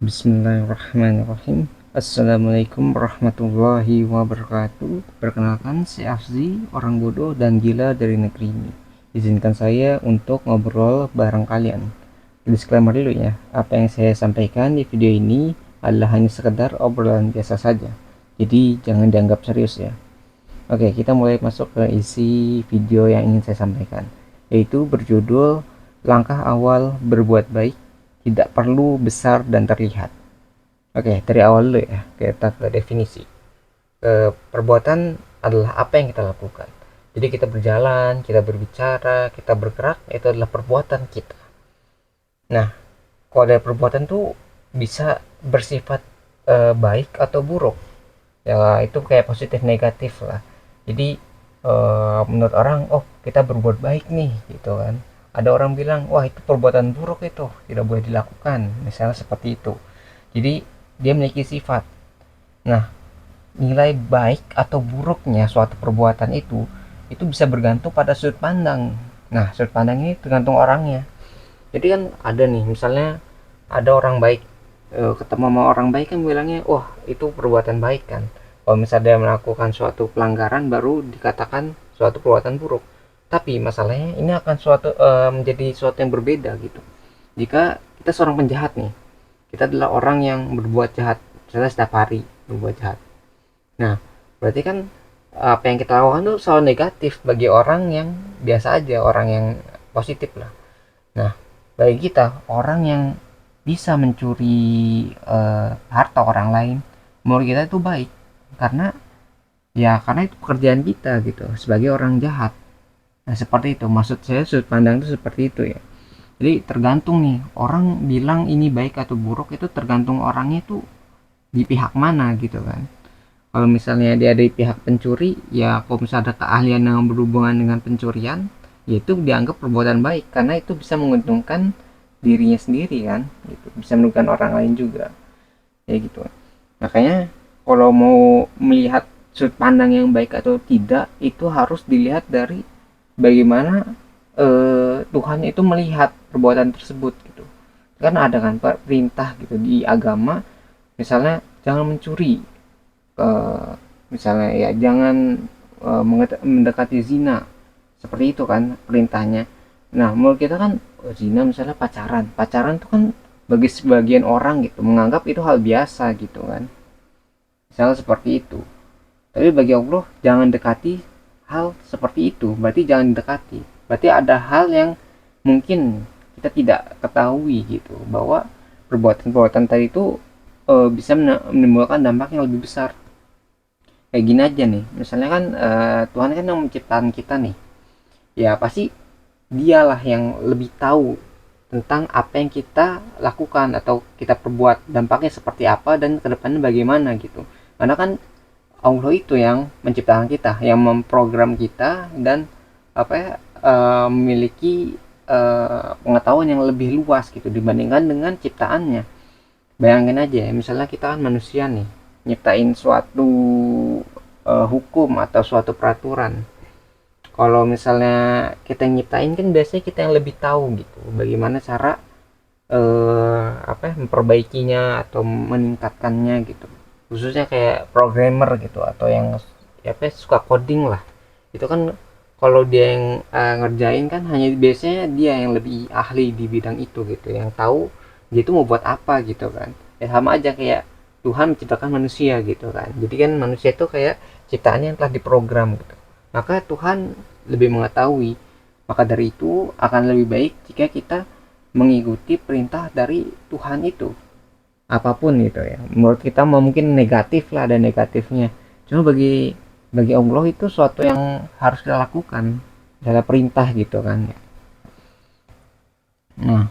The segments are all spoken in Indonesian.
Bismillahirrahmanirrahim. Assalamualaikum warahmatullahi wabarakatuh. Perkenalkan, saya Afzi, orang bodoh dan gila dari negeri ini. Izinkan saya untuk ngobrol bareng kalian. Disclaimer dulu ya, apa yang saya sampaikan di video ini adalah hanya sekedar obrolan biasa saja. Jadi jangan dianggap serius ya. Oke, kita mulai masuk ke isi video yang ingin saya sampaikan, yaitu berjudul Langkah Awal Berbuat Baik Tidak Perlu Besar dan Terlihat. Oke, dari awal dulu ya, kita ke definisi. Perbuatan adalah apa yang kita lakukan. Jadi kita berjalan, kita berbicara, kita bergerak, itu adalah perbuatan kita. Nah, kalau dari perbuatan tuh bisa bersifat baik atau buruk. Ya, itu kayak positif negatif lah. Jadi menurut orang, oh kita berbuat baik nih, gitu kan. Ada orang bilang, wah itu perbuatan buruk, itu tidak boleh dilakukan, misalnya seperti itu. Jadi dia memiliki sifat. Nah, nilai baik atau buruknya suatu perbuatan itu bisa bergantung pada sudut pandang. Nah, sudut pandang ini tergantung orangnya. Jadi kan ada nih, misalnya ada orang baik, ketemu sama orang baik kan bilangnya, wah itu perbuatan baik kan. Kalau misalnya dia melakukan suatu pelanggaran baru dikatakan suatu perbuatan buruk. Tapi masalahnya ini akan menjadi suatu yang berbeda gitu. Jika kita seorang penjahat nih, kita adalah orang yang berbuat jahat, misalnya setiap hari berbuat jahat. Nah, berarti kan apa yang kita lakukan tuh selalu negatif bagi orang yang biasa aja, orang yang positif lah. Nah, bagi kita orang yang bisa mencuri harta orang lain, menurut kita itu baik, karena karena itu pekerjaan kita gitu sebagai orang jahat. Nah, seperti itu maksud saya, sudut pandang itu seperti itu ya. Jadi tergantung nih, orang bilang ini baik atau buruk itu tergantung orangnya itu di pihak mana gitu kan. Kalau misalnya dia di pihak pencuri, ya kalau misalnya ada keahlian yang berhubungan dengan pencurian, ya itu dianggap perbuatan baik karena itu bisa menguntungkan dirinya sendiri kan, gitu. Bisa menguntungkan orang lain juga, ya gitu. Makanya kalau mau melihat sudut pandang yang baik atau tidak itu harus dilihat dari bagaimana Tuhan itu melihat perbuatan tersebut gitu. Kan ada kan perintah gitu di agama, misalnya jangan mencuri, misalnya ya jangan mendekati zina, seperti itu kan perintahnya. Nah menurut kita kan, zina misalnya pacaran, pacaran tuh kan bagi sebagian orang gitu menganggap itu hal biasa gitu kan, misalnya seperti itu. Tapi bagi Allah jangan dekati hal seperti itu, berarti jangan dekati, berarti ada hal yang mungkin kita tidak ketahui gitu, bahwa perbuatan-perbuatan tadi itu bisa menimbulkan dampak yang lebih besar. Kayak gini aja nih, misalnya kan Tuhan kan yang menciptakan kita nih, ya pasti dialah yang lebih tahu tentang apa yang kita lakukan atau kita perbuat, dampaknya seperti apa dan kedepannya bagaimana gitu. Karena kan Allah itu yang menciptakan kita, yang memprogram kita, dan memiliki pengetahuan yang lebih luas gitu dibandingkan dengan ciptaannya. Bayangin aja ya, misalnya kita kan manusia nih, nyiptain suatu hukum atau suatu peraturan. Kalau misalnya kita yang nyiptain kan biasanya kita yang lebih tahu gitu bagaimana cara memperbaikinya atau meningkatkannya gitu. Khususnya kayak programmer gitu, atau yang suka coding lah. Itu kan kalau dia yang ngerjain kan hanya biasanya dia yang lebih ahli di bidang itu gitu, yang tahu dia itu mau buat apa gitu kan. Ya sama aja kayak Tuhan menciptakan manusia gitu kan. Jadi kan manusia itu kayak ciptaannya yang telah diprogram gitu. Maka Tuhan lebih mengetahui. Maka dari itu akan lebih baik jika kita mengikuti perintah dari Tuhan itu. Apapun gitu ya. Menurut kita mungkin negatif lah, ada negatifnya. Cuma bagi Allah itu suatu yang harus kita lakukan. Adalah perintah gitu kan. Nah,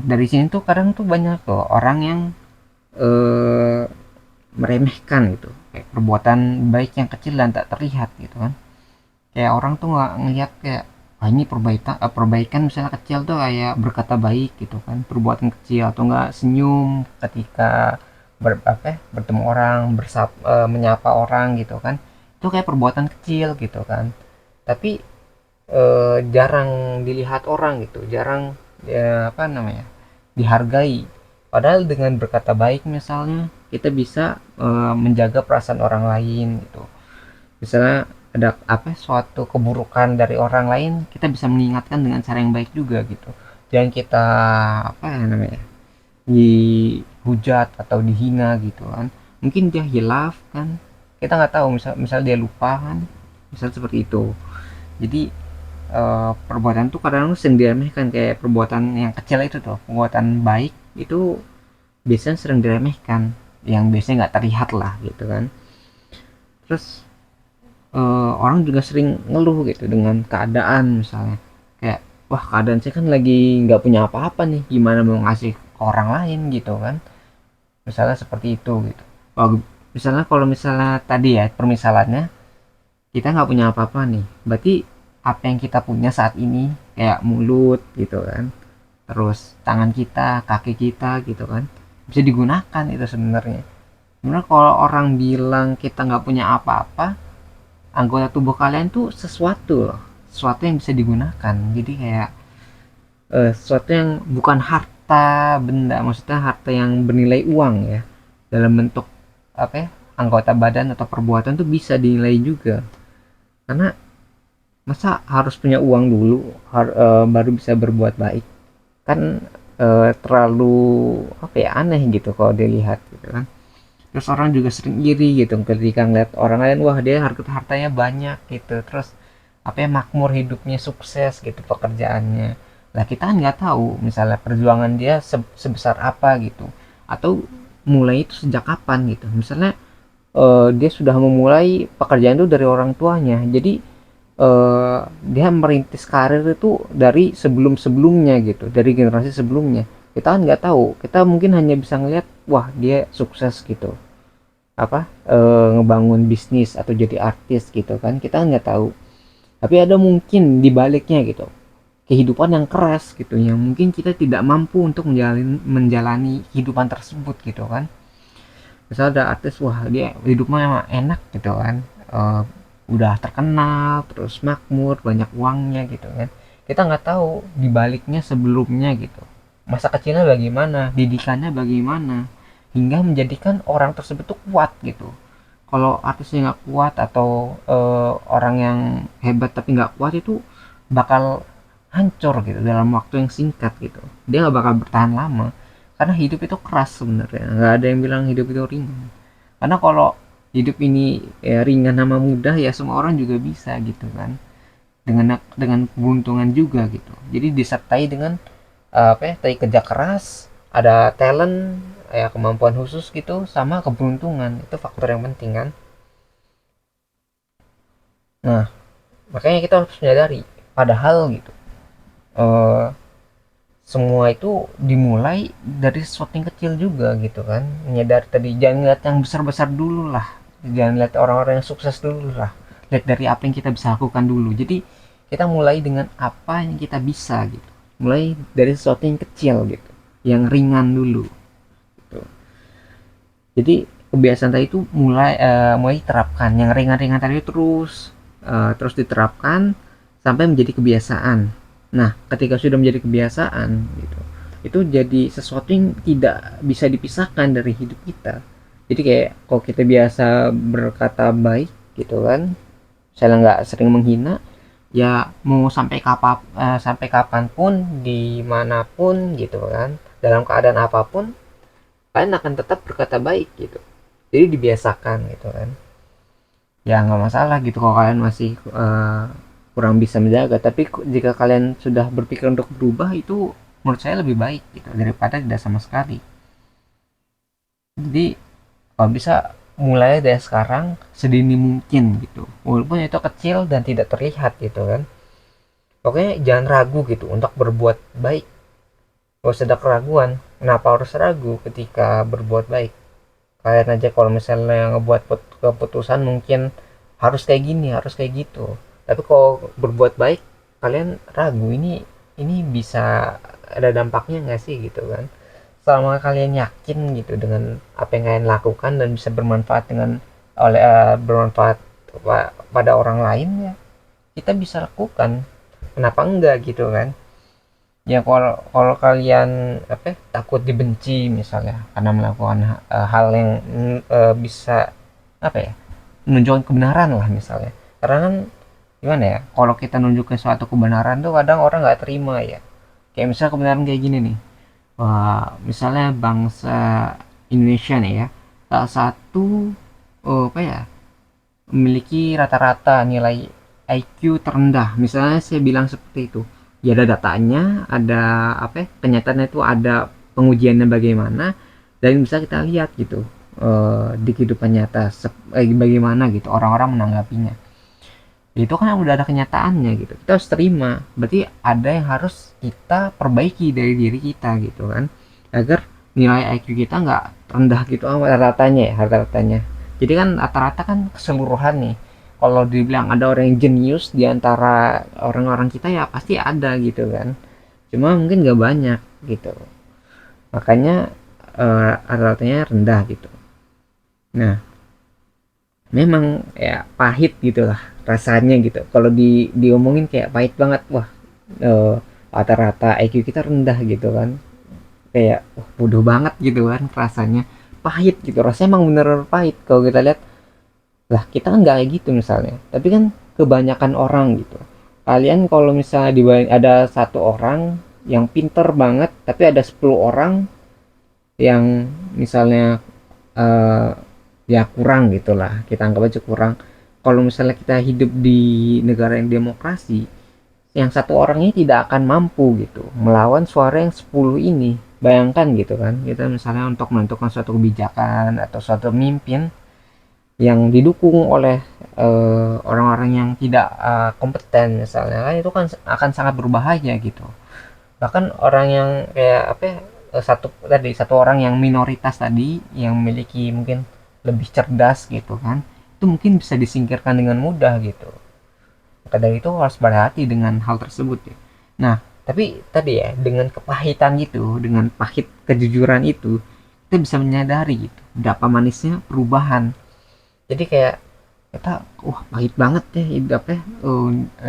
dari sini tuh kadang tuh banyak loh orang yang eh, meremehkan gitu, kayak perbuatan baik yang kecil dan tak terlihat gitu kan. Kayak orang tuh nggak ngelihat kayak, wah ini perbaikan misalnya kecil tuh kayak berkata baik gitu kan, perbuatan kecil, atau enggak senyum ketika bertemu orang, menyapa orang gitu kan. Itu kayak perbuatan kecil gitu kan. Tapi jarang dilihat orang gitu, jarang dihargai. Padahal dengan berkata baik misalnya kita bisa menjaga perasaan orang lain gitu. Misalnya ada apa suatu keburukan dari orang lain, kita bisa mengingatkan dengan cara yang baik juga gitu. Jangan kita apa ya namanya, dihujat atau dihina gitu kan. Mungkin dia hilaf kan, kita nggak tahu, misal dia lupa kan, misal seperti itu. Jadi perbuatan tuh kadang sering diremehkan, kayak perbuatan yang kecil itu tuh, perbuatan baik itu biasanya sering diremehkan, yang biasanya nggak terlihat lah gitu kan. Terus orang juga sering ngeluh gitu dengan keadaan, misalnya kayak wah keadaan saya kan lagi nggak punya apa-apa nih, gimana mau ngasih ke orang lain gitu kan, misalnya seperti itu gitu. Oh, misalnya kalau misalnya tadi ya permisalannya, kita nggak punya apa-apa nih, berarti apa yang kita punya saat ini kayak mulut gitu kan, terus tangan kita, kaki kita gitu kan, bisa digunakan itu sebenarnya. Sebenarnya kalau orang bilang kita nggak punya apa-apa, anggota tubuh kalian tuh sesuatu loh, sesuatu yang bisa digunakan. Jadi kayak sesuatu yang bukan harta benda, maksudnya harta yang bernilai uang ya, dalam bentuk apa ya, anggota badan atau perbuatan tuh bisa dinilai juga. Karena masa harus punya uang dulu baru bisa berbuat baik kan, terlalu apa ya, aneh gitu kalau dilihat gitu kan. Terus orang juga sering iri gitu ketika ngeliat orang lain, wah dia hartanya banyak gitu, terus apa ya, makmur hidupnya, sukses gitu pekerjaannya. Lah kita kan nggak tahu misalnya perjuangan dia sebesar apa gitu, atau mulai itu sejak kapan gitu. Misalnya dia sudah memulai pekerjaan itu dari orang tuanya, jadi dia merintis karir itu dari sebelum-sebelumnya gitu, dari generasi sebelumnya. Kita kan nggak tahu, kita mungkin hanya bisa ngeliat wah dia sukses gitu, apa ngebangun bisnis atau jadi artis gitu kan, kita kan nggak tahu. Tapi ada mungkin di baliknya gitu kehidupan yang keras gitu, yang mungkin kita tidak mampu untuk menjalani kehidupan tersebut gitu kan. Misal ada artis, wah dia hidupnya emang enak gitu kan, Eh, udah terkenal terus makmur banyak uangnya gitu kan, kita nggak tahu di baliknya sebelumnya gitu, masa kecilnya bagaimana, didikannya bagaimana, hingga menjadikan orang tersebut tuh kuat gitu. Kalau artisnya nggak kuat atau orang yang hebat tapi nggak kuat, itu bakal hancur gitu dalam waktu yang singkat gitu, dia nggak bakal bertahan lama. Karena hidup itu keras sebenarnya, nggak ada yang bilang hidup itu ringan. Karena kalau hidup ini ya, ringan sama mudah ya semua orang juga bisa gitu kan, dengan keberuntungan juga gitu. Jadi disertai dengan apa ya, tadi kerja keras, ada talent ya, kemampuan khusus gitu, sama keberuntungan, itu faktor yang penting kan. Nah makanya kita harus menyadari, padahal gitu eh, semua itu dimulai dari sesuatu yang kecil juga gitu kan. Menyadari tadi, jangan lihat yang besar-besar dulu lah, jangan lihat orang-orang yang sukses dulu lah, lihat dari apa yang kita bisa lakukan dulu. Jadi kita mulai dengan apa yang kita bisa gitu, mulai dari sesuatu yang kecil gitu, yang ringan dulu gitu. Jadi kebiasaan tadi itu mulai terapkan yang ringan-ringan tadi, terus diterapkan sampai menjadi kebiasaan. Nah ketika sudah menjadi kebiasaan gitu, itu jadi sesuatu yang tidak bisa dipisahkan dari hidup kita. Jadi kayak kalau kita biasa berkata baik gitu kan, saya nggak sering menghina, ya mau sampai kapanpun, dimanapun gitu kan, dalam keadaan apapun kalian akan tetap berkata baik gitu. Jadi dibiasakan gitu kan, ya nggak masalah gitu kalau kalian masih kurang bisa menjaga. Tapi jika kalian sudah berpikir untuk berubah, itu menurut saya lebih baik gitu daripada tidak sama sekali. Jadi kalau bisa mulai dari sekarang sedini mungkin gitu, walaupun itu kecil dan tidak terlihat gitu kan. Pokoknya jangan ragu gitu untuk berbuat baik, gak usah ada keraguan. Kenapa harus ragu ketika berbuat baik? Kalian aja kalau misalnya ngebuat keputusan mungkin harus kayak gini, harus kayak gitu, tapi kalau berbuat baik kalian ragu, ini bisa ada dampaknya nggak sih gitu kan. Selama kalian yakin gitu dengan apa yang kalian lakukan dan bisa bermanfaat bermanfaat pada orang lain, ya kita bisa lakukan, kenapa enggak gitu kan. Ya kalau kalau kalian apa takut dibenci misalnya karena melakukan hal yang bisa apa ya menunjukkan kebenaran lah misalnya, karena kan gimana ya, kalau kita nunjukin suatu kebenaran tuh kadang orang nggak terima ya. Kayak misalnya kebenaran kayak gini nih, wah misalnya bangsa Indonesia nih ya, salah satu apa ya memiliki rata-rata nilai IQ terendah, misalnya saya bilang seperti itu. Ya ada datanya, ada apa ya, kenyataannya itu ada pengujiannya bagaimana, dan bisa kita lihat gitu di kehidupan nyata bagaimana gitu orang-orang menanggapinya. Itu kan udah ada kenyataannya gitu, kita harus terima, berarti ada yang harus kita perbaiki dari diri kita gitu kan, agar nilai IQ kita nggak rendah gitu rata-ratanya ya, rata-ratanya. Jadi kan rata-rata kan keseluruhan nih, kalau dibilang ada orang yang jenius di antara orang-orang kita ya pasti ada gitu kan, cuma mungkin nggak banyak gitu, makanya rata-ratanya rendah gitu. Nah, memang ya pahit gitulah rasanya gitu kalau diomongin kayak pahit banget. Wah, eh, rata-rata IQ kita rendah gitu kan, kayak wah, bodoh banget gitu kan rasanya, pahit gitu rasanya, emang bener pahit kalau kita lihat. Lah kita kan nggak kayak gitu misalnya, tapi kan kebanyakan orang gitu. Kalian kalau misalnya ada satu orang yang pinter banget tapi ada 10 orang yang misalnya eh, ya kurang gitulah, kita anggap aja kurang. Kalau misalnya kita hidup di negara yang demokrasi, yang satu orang ini tidak akan mampu gitu melawan suara yang 10 ini. Bayangkan gitu kan, kita misalnya untuk menentukan suatu kebijakan atau suatu pemimpin yang didukung oleh orang-orang yang tidak kompeten misalnya, kan itu kan akan sangat berbahaya gitu. Bahkan orang yang kayak apa ya, satu orang yang minoritas tadi yang memiliki mungkin lebih cerdas gitu kan, itu mungkin bisa disingkirkan dengan mudah gitu. Maka dari itu harus berhati dengan hal tersebut ya. Nah, tapi tadi ya dengan kepahitan gitu, dengan pahit kejujuran itu, kita bisa menyadari gitu berapa manisnya perubahan. Jadi kayak kita wah pahit banget ya hidupnya,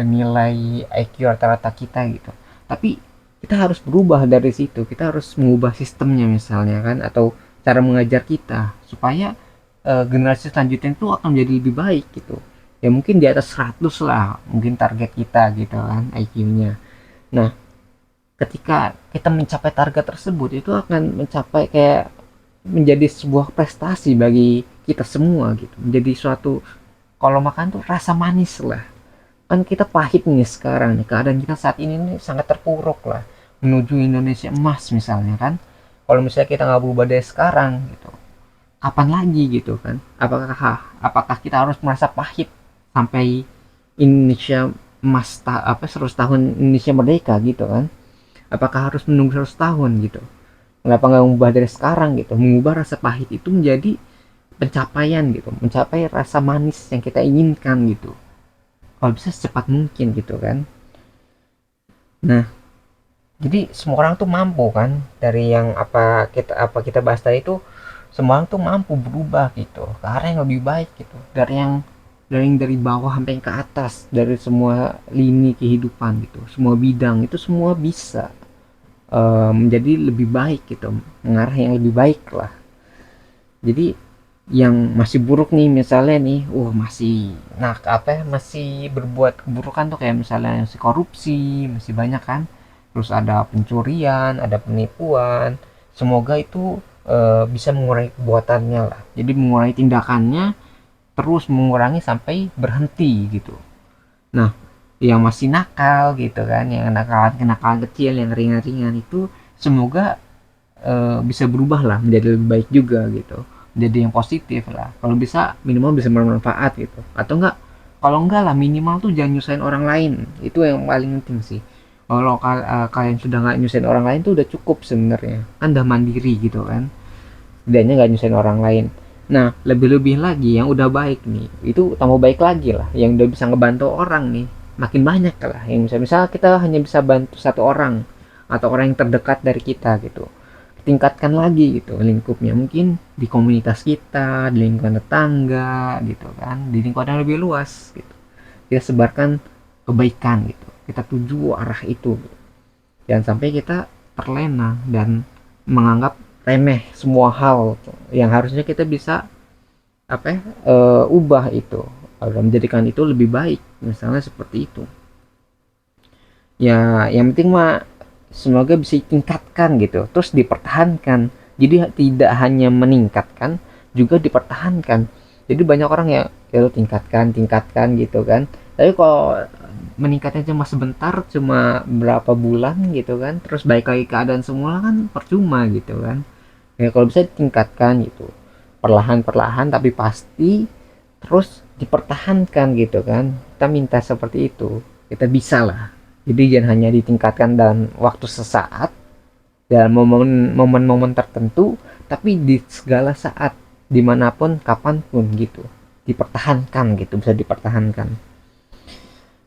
nilai IQ rata-rata kita gitu. Tapi kita harus berubah dari situ, kita harus mengubah sistemnya misalnya kan, atau cara mengajar kita supaya generasi selanjutnya itu akan menjadi lebih baik gitu. Ya mungkin di atas 100 lah mungkin target kita gitu kan IQ-nya. Nah, ketika kita mencapai target tersebut itu akan mencapai kayak menjadi sebuah prestasi bagi kita semua gitu, menjadi suatu, kalau makan tuh rasa manis lah. Kan kita pahit nih sekarang nih, keadaan kita saat ini nih sangat terpuruk lah menuju Indonesia emas misalnya kan. Kalau misalnya kita nggak berubah dari sekarang gitu, kapan lagi gitu kan, apakah kita harus merasa pahit sampai Indonesia emas 100 tahun Indonesia merdeka gitu kan, apakah harus menunggu 100 tahun gitu? Kenapa nggak mengubah dari sekarang gitu, mengubah rasa pahit itu menjadi pencapaian gitu, mencapai rasa manis yang kita inginkan gitu, kalau bisa secepat mungkin gitu kan. Nah, jadi semua orang tuh mampu kan, dari yang apa kita bahas tadi itu, semua orang tuh mampu berubah gitu ke arah yang lebih baik gitu, dari bawah sampai ke atas, dari semua lini kehidupan gitu, semua bidang itu semua bisa menjadi lebih baik gitu, mengarah yang lebih baik lah. Jadi yang masih buruk nih misalnya nih, masih masih berbuat keburukan tuh, kayak misalnya si korupsi masih banyak kan, terus ada pencurian, ada penipuan. Semoga itu bisa mengurangi kebuatannya lah, jadi mengurangi tindakannya, terus mengurangi sampai berhenti gitu. Nah, yang masih nakal gitu kan, yang kenakalan kecil yang ringan-ringan itu, semoga bisa berubah lah menjadi lebih baik juga gitu, jadi yang positif lah, kalau bisa minimal bisa bermanfaat gitu, atau enggak, kalau enggak lah minimal tuh jangan nyusahin orang lain, itu yang paling penting sih. Kalau kalian sudah nggak nyusahin orang lain tuh udah cukup sebenarnya, kan udah mandiri gitu kan, setidaknya nggak nyusahin orang lain. Nah, lebih-lebih lagi yang udah baik nih, itu tambah baik lagi lah, yang udah bisa ngebantu orang nih makin banyak lah, yang misal kita hanya bisa bantu satu orang atau orang yang terdekat dari kita gitu, tingkatkan lagi gitu lingkupnya, mungkin di komunitas kita, di lingkungan tetangga gitu kan, di lingkungan yang lebih luas gitu, kita sebarkan kebaikan gitu, kita tuju arah itu gitu. Jangan sampai kita terlena dan menganggap remeh semua hal yang harusnya kita bisa ubah itu, atau menjadikan itu lebih baik, misalnya seperti itu. Ya yang penting mah semoga bisa ditingkatkan gitu, terus dipertahankan. Jadi tidak hanya meningkatkan, juga dipertahankan. Jadi banyak orang ya lo tingkatkan tingkatkan gitu kan, tapi kalau meningkatnya cuma sebentar, cuma berapa bulan gitu kan, terus baik lagi keadaan semula, kan percuma gitu kan. Ya kalau bisa ditingkatkan gitu, perlahan-perlahan tapi pasti, terus dipertahankan gitu kan. Kita minta seperti itu, kita bisa lah. Jadi jangan hanya ditingkatkan dan waktu sesaat, dalam momen-momen tertentu, tapi di segala saat, dimanapun kapanpun gitu, dipertahankan gitu, bisa dipertahankan.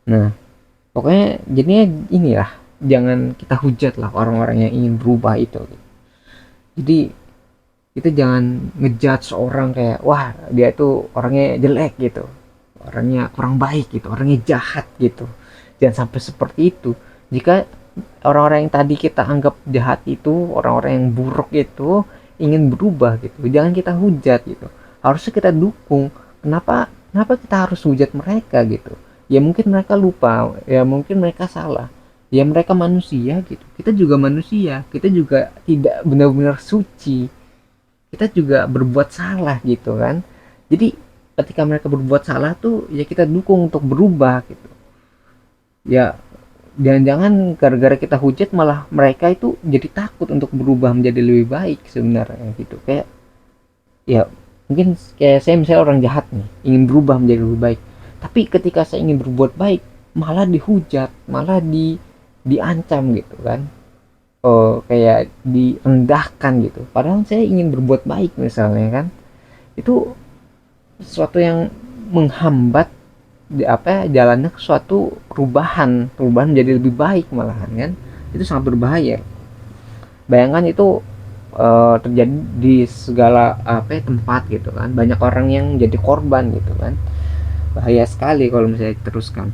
Nah pokoknya jadinya inilah, jangan kita hujat lah orang-orang yang ingin berubah itu. Jadi kita jangan ngejudge orang kayak wah dia tuh orangnya jelek gitu, orangnya kurang baik gitu, orangnya jahat gitu. Jangan sampai seperti itu. Jika orang-orang yang tadi kita anggap jahat itu, orang-orang yang buruk itu ingin berubah gitu, jangan kita hujat gitu, harusnya kita dukung. Kenapa kita harus hujat mereka gitu? Ya mungkin mereka lupa, ya mungkin mereka salah, ya mereka manusia gitu, kita juga manusia, kita juga tidak benar-benar suci, kita juga berbuat salah gitu kan. Jadi ketika mereka berbuat salah tuh ya kita dukung untuk berubah gitu. Ya jangan-jangan gara-gara kita hujat malah mereka itu jadi takut untuk berubah menjadi lebih baik sebenarnya gitu. Kayak ya mungkin kayak saya misalnya orang jahat nih, ingin berubah menjadi lebih baik, tapi ketika saya ingin berbuat baik malah dihujat, malah diancam gitu kan. Oh, kayak direndahkan gitu, padahal saya ingin berbuat baik misalnya kan. Itu sesuatu yang menghambat jalannya ke suatu perubahan menjadi lebih baik malahan kan. Itu sangat berbahaya. Bayangkan itu terjadi di segala tempat gitu kan, banyak orang yang jadi korban gitu kan. Bahaya sekali kalau misalnya diteruskan.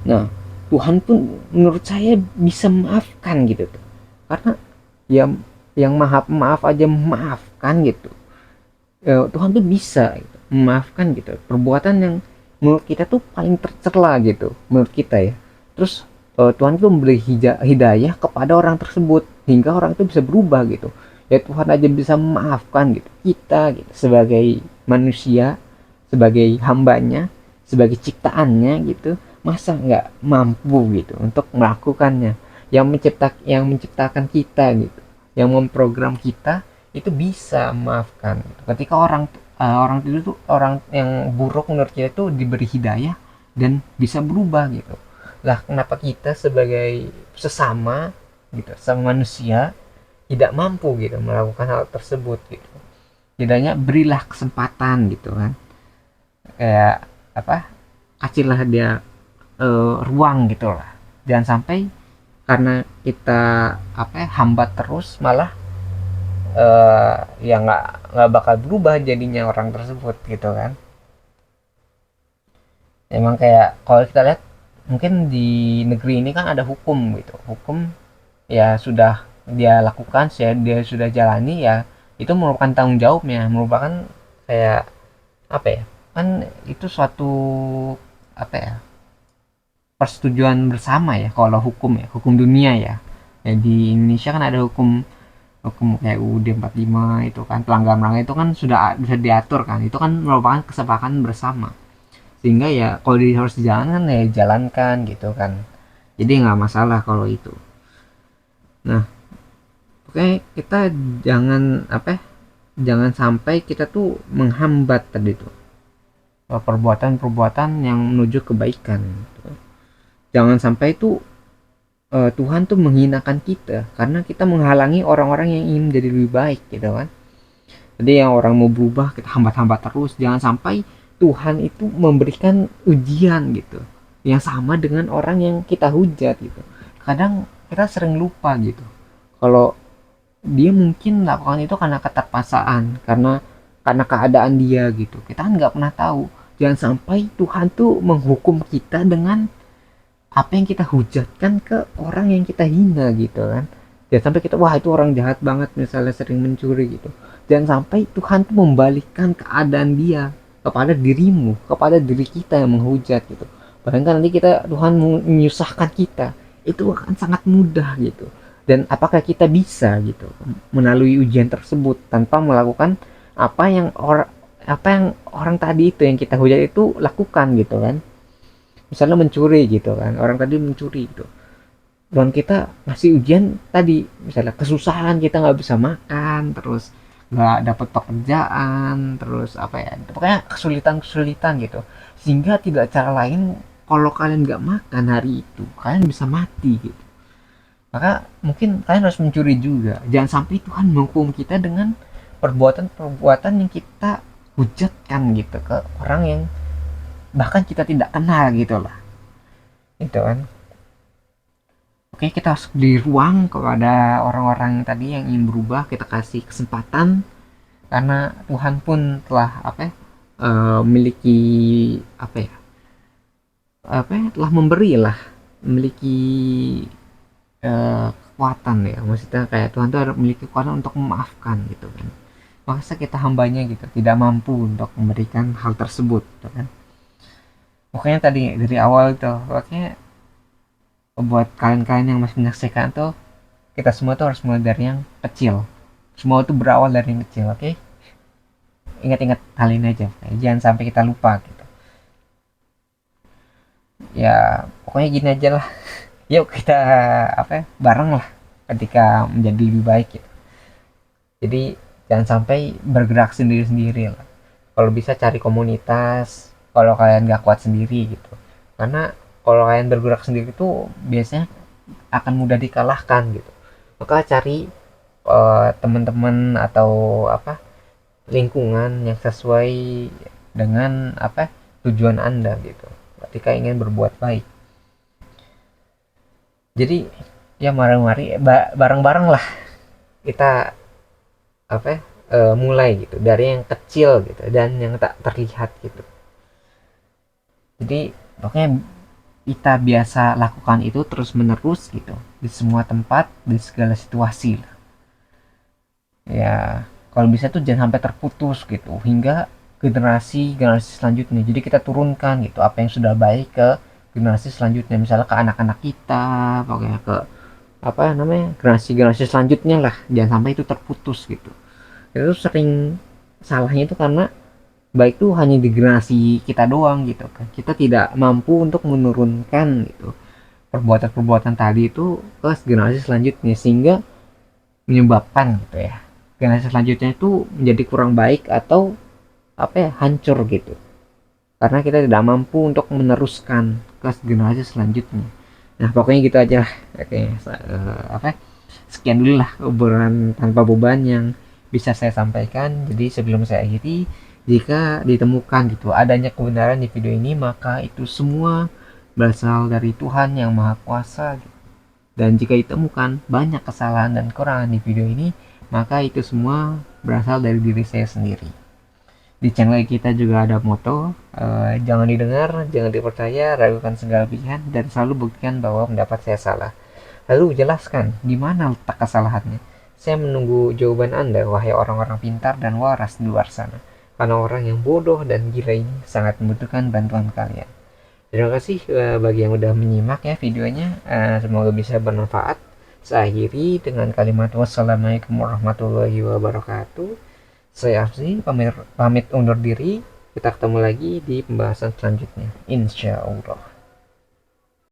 Nah Tuhan pun menurut saya bisa memaafkan gitu tuh, karena ya yang maha maaf aja memaafkan gitu. Tuhan tuh bisa gitu, memaafkan gitu perbuatan yang menurut kita tuh paling tercela gitu menurut kita ya. Terus Tuhan tuh memberi hidayah kepada orang tersebut hingga orang itu bisa berubah gitu. Ya Tuhan aja bisa memaafkan gitu, kita gitu sebagai manusia, sebagai hambanya, sebagai ciptaannya gitu, masa nggak mampu gitu untuk melakukannya. Yang menciptakan kita gitu, yang memprogram kita itu bisa memaafkan. Ketika orang itu tuh, orang yang buruk menurut kita tuh diberi hidayah dan bisa berubah gitu. Lah kenapa kita sebagai sesama gitu, sama manusia tidak mampu gitu melakukan hal tersebut gitu. Tidaknya berilah kesempatan gitu kan. Kayak apa? Kasihlah dia ruang gitu lah. Jangan sampai karena kita hambat terus, malah ya nggak bakal berubah jadinya orang tersebut gitu kan. Emang kayak kalau kita lihat mungkin di negeri ini kan ada hukum gitu, hukum ya sudah dia lakukan, dia sudah jalani, ya itu merupakan tanggung jawabnya, merupakan kayak apa ya, kan itu suatu apa ya, persetujuan bersama ya kalau hukum ya, hukum dunia ya. Ya di Indonesia kan ada hukum hukum kayak UUD 45 itu kan, pelanggaran itu kan sudah bisa diatur kan, itu kan merupakan kesepakatan bersama, sehingga ya kalau harus dijalankan ya jalankan gitu kan. Jadi nggak masalah kalau itu. Nah oke, kita jangan jangan sampai kita tuh menghambat tadi tuh perbuatan-perbuatan yang menuju kebaikan gitu. Jangan sampai itu Tuhan tuh menghinakan kita karena kita menghalangi orang-orang yang ingin menjadi lebih baik gitu kan. Jadi yang orang mau berubah kita hambat-hambat terus. Jangan sampai Tuhan itu memberikan ujian gitu yang sama dengan orang yang kita hujat gitu. Kadang kita sering lupa gitu kalau dia mungkin melakukan itu karena keterpaksaan, karena keadaan dia gitu. Kita kan nggak pernah tahu. Jangan sampai Tuhan tuh menghukum kita dengan apa yang kita hujatkan ke orang yang kita hina gitu kan. Jangan sampai kita, wah itu orang jahat banget misalnya sering mencuri gitu. Jangan sampai Tuhan tuh membalikkan keadaan dia kepada dirimu, kepada diri kita yang menghujat gitu. Bayangkan nanti kita, Tuhan menyusahkan kita, itu akan sangat mudah gitu. Dan apakah kita bisa gitu melalui ujian tersebut tanpa melakukan apa yang orang tadi itu yang kita hujat itu lakukan gitu kan. Misalnya mencuri gitu kan, orang tadi mencuri gitu, dan kita masih ujian tadi, misalnya kesusahan, kita nggak bisa makan, terus nggak dapat pekerjaan, terus apa ya, pokoknya kesulitan gitu, sehingga tidak cara lain, kalau kalian nggak makan hari itu kalian bisa mati gitu, maka mungkin kalian harus mencuri juga. Jangan sampai Tuhan menghukum kita dengan perbuatan-perbuatan yang kita hujatkan gitu ke orang yang bahkan kita tidak kenal gitu lah, itu kan. Oke, kita harus beri ruang kepada orang-orang tadi yang ingin berubah, kita kasih kesempatan, karena Tuhan pun telah memiliki apa ya, telah memberi lah, memiliki kekuatan ya, maksudnya kayak Tuhan tuh ada memiliki kekuatan untuk memaafkan gitu kan. Masa kita hambanya gitu tidak mampu untuk memberikan hal tersebut gitu kan. Makanya tadi dari awal tuh, makanya buat kalian-kalian yang masih menyaksikan tuh, kita semua tuh harus mulai dari yang kecil. Semua tuh berawal dari yang kecil, oke? Ingat-ingat hal ini aja, jangan sampai kita lupa gitu. Ya pokoknya gini aja lah. Yuk kita bareng lah ketika menjadi lebih baik gitu. Jadi jangan sampai bergerak sendiri-sendiri lah. Kalau bisa cari komunitas, kalau kalian gak kuat sendiri gitu. Karena kalau kalian bergerak sendiri tuh biasanya akan mudah dikalahkan gitu. Maka cari teman-teman atau lingkungan yang sesuai dengan tujuan Anda gitu ketika ingin berbuat baik. Jadi ya mari-mari bareng-bareng lah kita mulai gitu dari yang kecil gitu dan yang tak terlihat gitu. Jadi pokoknya kita biasa lakukan itu terus menerus gitu di semua tempat, di segala situasi lah. Ya kalau bisa tuh jangan sampai terputus gitu hingga generasi selanjutnya. Jadi kita turunkan gitu apa yang sudah baik ke generasi selanjutnya, misalnya ke anak-anak kita, pokoknya ke generasi selanjutnya lah. Jangan sampai itu terputus gitu. Itu sering salahnya itu karena baik tuh hanya di generasi kita doang gitu kan, kita tidak mampu untuk menurunkan gitu perbuatan-perbuatan tadi itu ke generasi selanjutnya, sehingga menyebabkan gitu ya generasi selanjutnya itu menjadi kurang baik atau hancur gitu, karena kita tidak mampu untuk meneruskan ke generasi selanjutnya. Nah pokoknya gitu aja lah. Oke, sekian dulu lah obrolan tanpa beban yang bisa saya sampaikan. Jadi sebelum saya akhiri, jika ditemukan gitu adanya kebenaran di video ini, maka itu semua berasal dari Tuhan yang Maha Kuasa gitu. Dan jika ditemukan banyak kesalahan dan kekurangan di video ini, maka itu semua berasal dari diri saya sendiri. Di channel kita juga ada moto, jangan didengar, jangan dipercaya, ragukan segala pilihan, dan selalu buktikan bahwa pendapat saya salah. Lalu jelaskan di mana letak kesalahannya. Saya menunggu jawaban Anda, wahai orang-orang pintar dan waras di luar sana. Karena orang yang bodoh dan gila ini sangat membutuhkan bantuan kalian. Terima kasih bagi yang udah menyimak ya videonya. Semoga bisa bermanfaat. Saya akhiri dengan kalimat wassalamualaikum warahmatullahi wabarakatuh. Saya Afzi, pamit undur diri. Kita ketemu lagi di pembahasan selanjutnya, insya Allah.